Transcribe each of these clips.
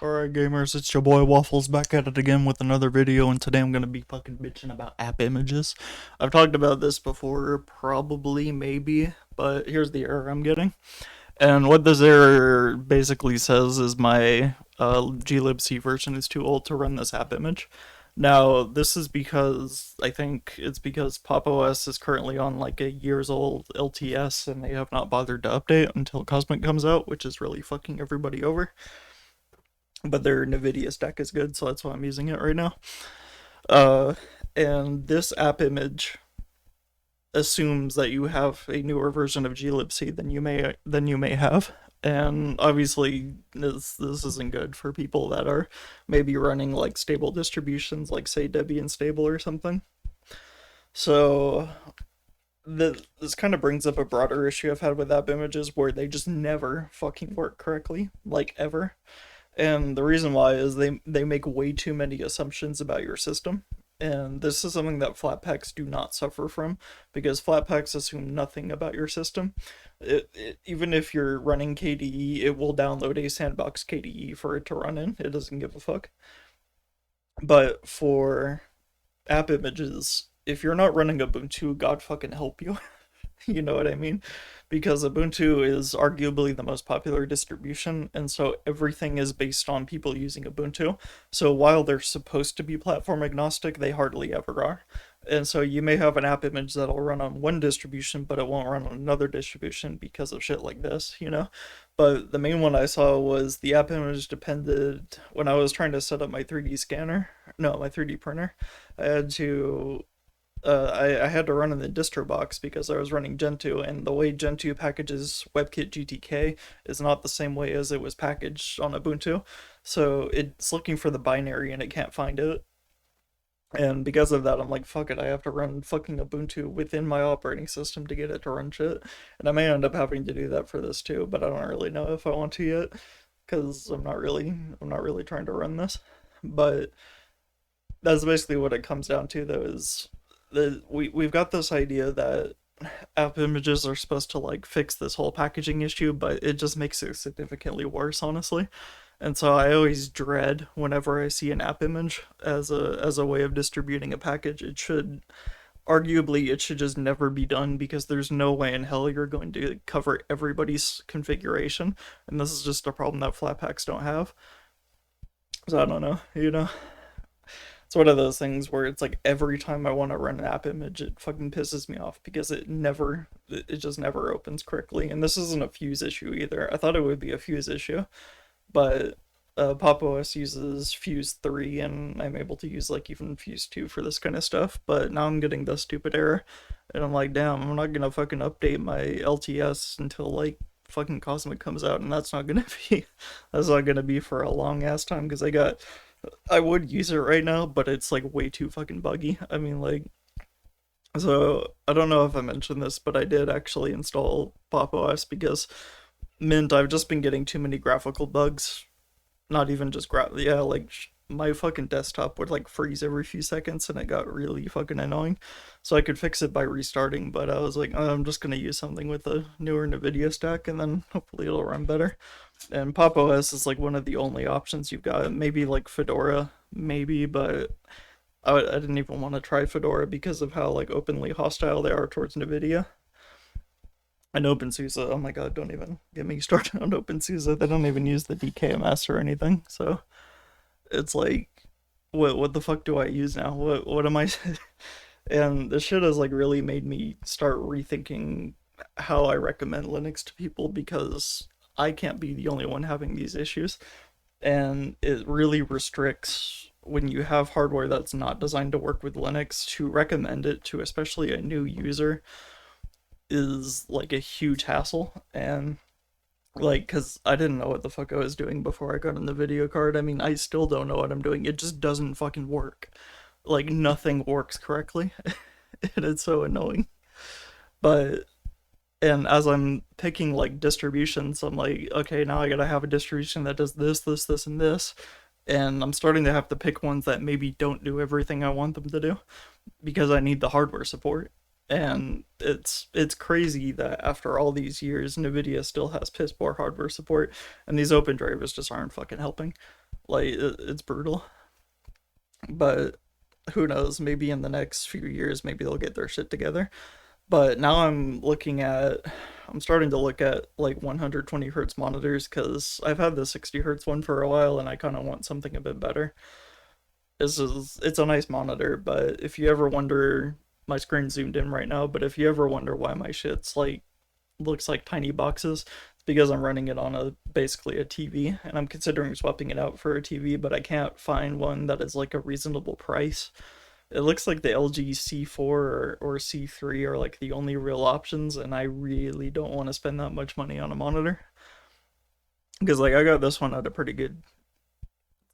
Alright gamers, it's your boy Waffles back at it again with another video, and today I'm gonna be fucking bitching about Appimages. I've talked about this before, probably, maybe, but here's the error I'm getting. And what this error basically says is my glibc version is too old to run this app image. Now, this is because, I think it's because Pop! OS is currently on like a years old LTS and they have not bothered to update until Cosmic comes out, which is really fucking everybody over. But their NVIDIA stack is good, so that's why I'm using it right now. Uh, and this app image assumes that you have a newer version of glibc than you may have, and obviously this isn't good for people that are maybe running like stable distributions, like say Debian stable or something. So this kind of brings up a broader issue I've had with app images where they just never fucking work correctly, like ever. And the reason why is they make way too many assumptions about your system. And this is something that Flatpaks do not suffer from, because Flatpaks assume nothing about your system. Even if you're running KDE, it will download a sandbox KDE for it to run in. It doesn't give a fuck. But for app images, if you're not running Ubuntu, God fucking help you. You know what I mean? Because Ubuntu is arguably the most popular distribution, and so everything is based on people using Ubuntu. So while they're supposed to be platform agnostic, they hardly ever are. And so you may have an app image that'll run on one distribution, but it won't run on another distribution because of shit like this, you know? But the main one I saw was the app image depended, when I was trying to set up my 3D scanner, no, my 3D printer, I had to I had to run in the distro box because I was running Gentoo, and the way Gentoo packages WebKit GTK is not the same way as it was packaged on Ubuntu. So it's looking for the binary and it can't find it. And because of that, I'm like, fuck it, I have to run fucking Ubuntu within my operating system to get it to run shit. And I may end up having to do that for this too, but I don't really know if I want to yet, because I'm not really trying to run this. But that's basically what it comes down to, though, is we've got this idea that app images are supposed to like fix this whole packaging issue, but it just makes it significantly worse, honestly. And so I always dread whenever I see an app image as a way of distributing a package. It should just never be done, because there's no way in hell you're going to cover everybody's configuration, and this is just a problem that Flatpaks don't have. So I don't know, you know. It's one of those things where it's like every time I want to run an app image, it fucking pisses me off because it just never opens correctly. And this isn't a fuse issue either. I thought it would be a fuse issue, but Pop! OS uses Fuse 3, and I'm able to use like even Fuse 2 for this kind of stuff. But now I'm getting this stupid error, and I'm like, damn, I'm not gonna fucking update my LTS until like fucking Cosmic comes out, and that's not gonna be for a long ass time, because I would use it right now, but it's like way too fucking buggy. I mean, like, so I don't know if I mentioned this, but I did actually install Pop! OS because Mint, I've just been getting too many graphical bugs. Not even just yeah, like my fucking desktop would like freeze every few seconds, and it got really fucking annoying. So I could fix it by restarting, but I was like, oh, I'm just gonna use something with a newer NVIDIA stack, and then hopefully it'll run better. And Pop! OS is like one of the only options you've got. Maybe like Fedora, maybe, but I didn't even want to try Fedora because of how like openly hostile they are towards NVIDIA. And OpenSUSE, oh my god, don't even get me started on OpenSUSE. They don't even use the DKMS or anything. So it's like, what the fuck do I use now? What am I? And this shit has like really made me start rethinking how I recommend Linux to people, because I can't be the only one having these issues. And it really restricts, when you have hardware that's not designed to work with Linux, to recommend it to especially a new user is like a huge hassle. And like, because I didn't know what the fuck I was doing before I got on the video card. I mean, I still don't know what I'm doing. It just doesn't fucking work. Like, nothing works correctly. And it's so annoying. But and as I'm picking like distributions, I'm like, okay, now I gotta have a distribution that does this, this, this, and this. And I'm starting to have to pick ones that maybe don't do everything I want them to do, because I need the hardware support. And it's crazy that after all these years, NVIDIA still has piss poor hardware support, and these open drivers just aren't fucking helping. Like, it's brutal. But who knows? Maybe in the next few years, maybe they'll get their shit together. But now I'm starting to look at like 120 hertz monitors because I've had the 60 hertz one for a while and I kind of want something a bit better. It's a nice monitor, but if you ever wonder, my screen's zoomed in right now, but if you ever wonder why my shit's like looks like tiny boxes, it's because I'm running it on a basically a TV and I'm considering swapping it out for a TV, but I can't find one that is like a reasonable price. It looks like the LG C4 or C3 are like the only real options, and I really don't want to spend that much money on a monitor. Because like I got this one at a pretty good,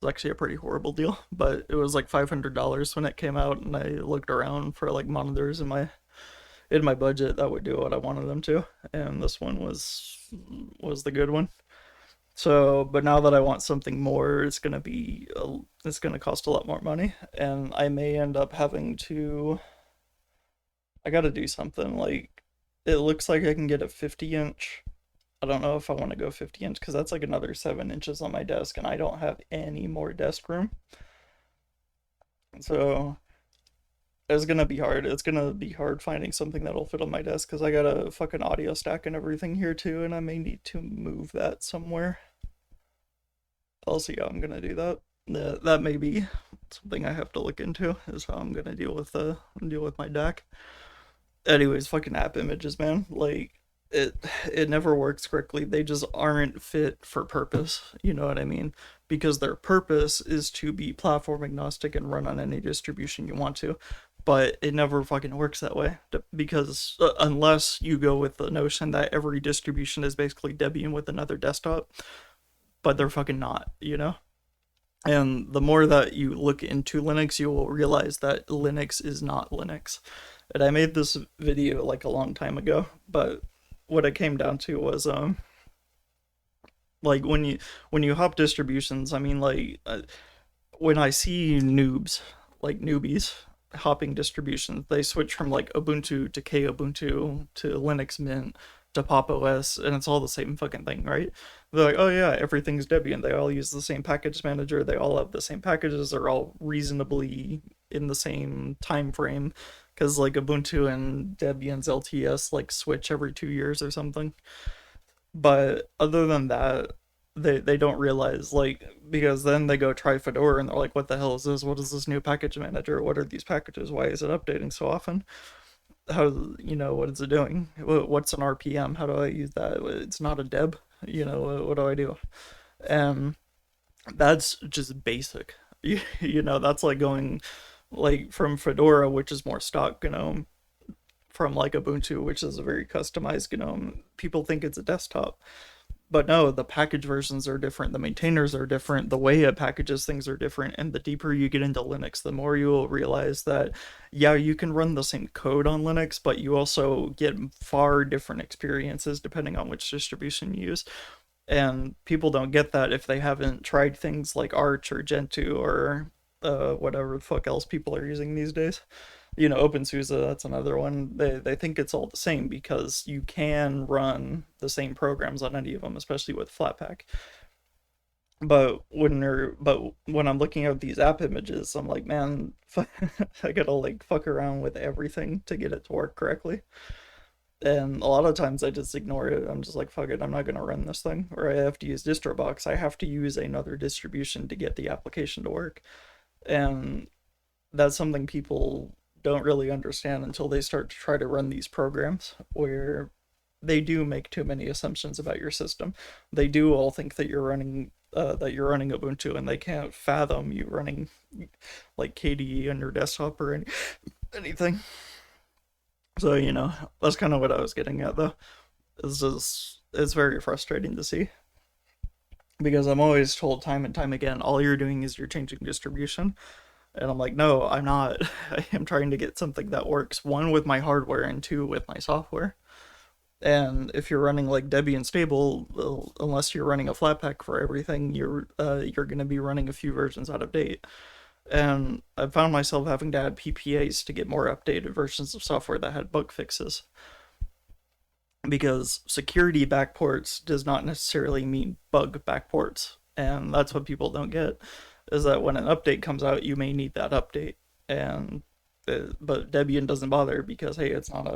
it's actually a pretty horrible deal, but it was like $500 when it came out, and I looked around for like monitors in my budget that would do what I wanted them to, and this one was the good one. So, but now that I want something more, it's gonna cost a lot more money, and I may end up having to. I gotta do something like. It looks like I can get a 50-inch. I don't know if I want to go 50-inch because that's like another 7 inches on my desk, and I don't have any more desk room. So it's gonna be hard. It's gonna be hard finding something that'll fit on my desk because I got a fucking audio stack and everything here too, and I may need to move that somewhere. I'll see how I'm gonna do that. That may be something I have to look into, is how I'm gonna deal with my deck. Anyways, fucking Appimages, man. Like it it never works correctly. They just aren't fit for purpose. You know what I mean? Because their purpose is to be platform agnostic and run on any distribution you want to. But it never fucking works that way because unless you go with the notion that every distribution is basically Debian with another desktop, but they're fucking not, you know? And the more that you look into Linux, you will realize that Linux is not Linux. And I made this video like a long time ago, but what it came down to was like when you hop distributions, I mean like when I see newbies hopping distributions, they switch from like Ubuntu to Kubuntu to Linux Mint to Pop OS, and it's all the same fucking thing, right? They're like, oh yeah, everything's Debian. They all use the same package manager. They all have the same packages. They're all reasonably in the same time frame, because like Ubuntu and Debian's LTS like switch every 2 years or something. But other than that, they don't realize, like, because then they go try Fedora and they're like, what the hell is this? What is this new package manager? What are these packages? Why is it updating so often? How, what is it doing? What's an RPM? How do I use that? It's not a deb. What do I do? And that's just basic. That's like going like from Fedora, which is more stock GNOME, from like Ubuntu, which is a very customized GNOME. People think it's a desktop, but no, the package versions are different, the maintainers are different, the way it packages things are different, and the deeper you get into Linux, the more you will realize that, yeah, you can run the same code on Linux, but you also get far different experiences depending on which distribution you use. And people don't get that if they haven't tried things like Arch or Gentoo or whatever the fuck else people are using these days. OpenSUSE, that's another one. They think it's all the same because you can run the same programs on any of them, especially with Flatpak. But when I'm looking at these Appimages, I'm like, man, I gotta like fuck around with everything to get it to work correctly. And a lot of times I just ignore it. I'm just like, fuck it, I'm not gonna run this thing. Or I have to use DistroBox. I have to use another distribution to get the application to work. And that's something people don't really understand until they start to try to run these programs, where they do make too many assumptions about your system. They do all think that you're running Ubuntu, and they can't fathom you running like KDE on your desktop or anything. So that's kind of what I was getting at, though. It's very frustrating to see, because I'm always told time and time again, all you're doing is you're changing distribution. And I'm like, no, I'm not. I am trying to get something that works, one, with my hardware, and two, with my software. And if you're running like Debian stable, well, unless you're running a Flatpak for everything, you're going to be running a few versions out of date. And I found myself having to add PPAs to get more updated versions of software that had bug fixes. Because security backports does not necessarily mean bug backports. And that's what people don't get, is that when an update comes out, you may need that update. And but Debian doesn't bother because hey, it's not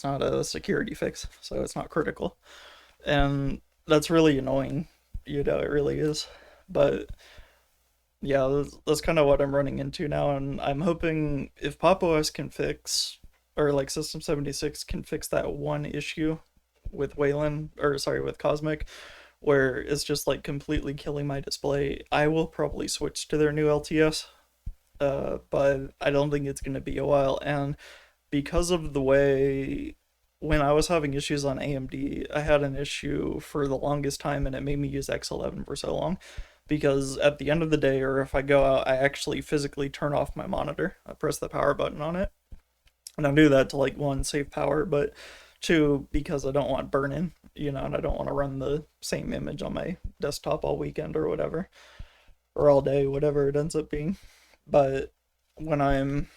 a security fix, so it's not critical. And that's really annoying, it really is. But yeah, that's kind of what I'm running into now, and I'm hoping if Pop OS can fix, or like System 76 can fix that one issue with Wayland, or sorry, with Cosmic, where it's just like completely killing my display, I will probably switch to their new LTS. But I don't think it's gonna be a while, and because of the way when I was having issues on AMD, I had an issue for the longest time, and it made me use X11 for so long. Because at the end of the day, or if I go out, I actually physically turn off my monitor. I press the power button on it, and I do that to like one, save power, but two, because I don't want burn-in, and I don't want to run the same image on my desktop all weekend or whatever, or all day, whatever it ends up being. But when I'm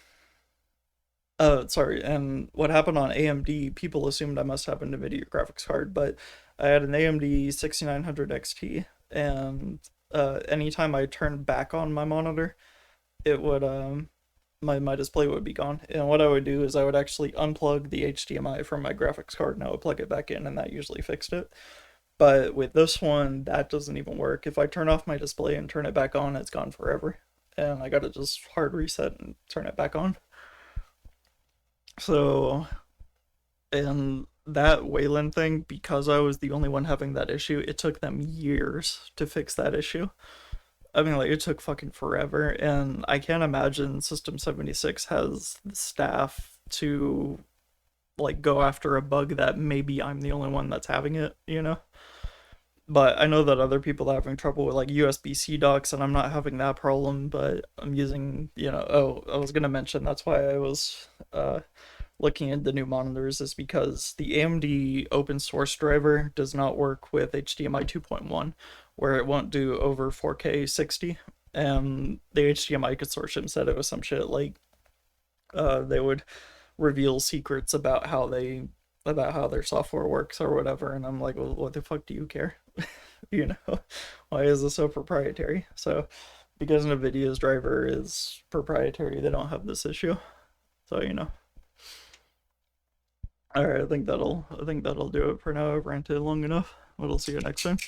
sorry, and what happened on AMD, people assumed I must have an NVIDIA graphics card, but I had an AMD 6900 XT, and anytime I turned back on my monitor, it would, my display would be gone. And what I would do is I would actually unplug the HDMI from my graphics card, and I would plug it back in, and that usually fixed it. But with this one, that doesn't even work. If I turn off my display and turn it back on, it's gone forever. And I gotta just hard reset and turn it back on. So, and that Wayland thing, because I was the only one having that issue, it took them years to fix that issue. I mean, like, it took fucking forever, and I can't imagine System 76 has the staff to, like, go after a bug that maybe I'm the only one that's having it. But I know that other people are having trouble with, like, USB-C docks, and I'm not having that problem, but I'm using, oh, I was gonna mention, that's why I was, looking into new monitors, is because the AMD open source driver does not work with HDMI 2.1, where it won't do over 4K 60. And the HDMI consortium said it was some shit like they would reveal secrets about how their software works or whatever. And I'm like, well, what the fuck do you care? Why is this so proprietary? So because NVIDIA's driver is proprietary, they don't have this issue. So. All right, I think that'll do it for now. I've ranted long enough. We'll see you next time.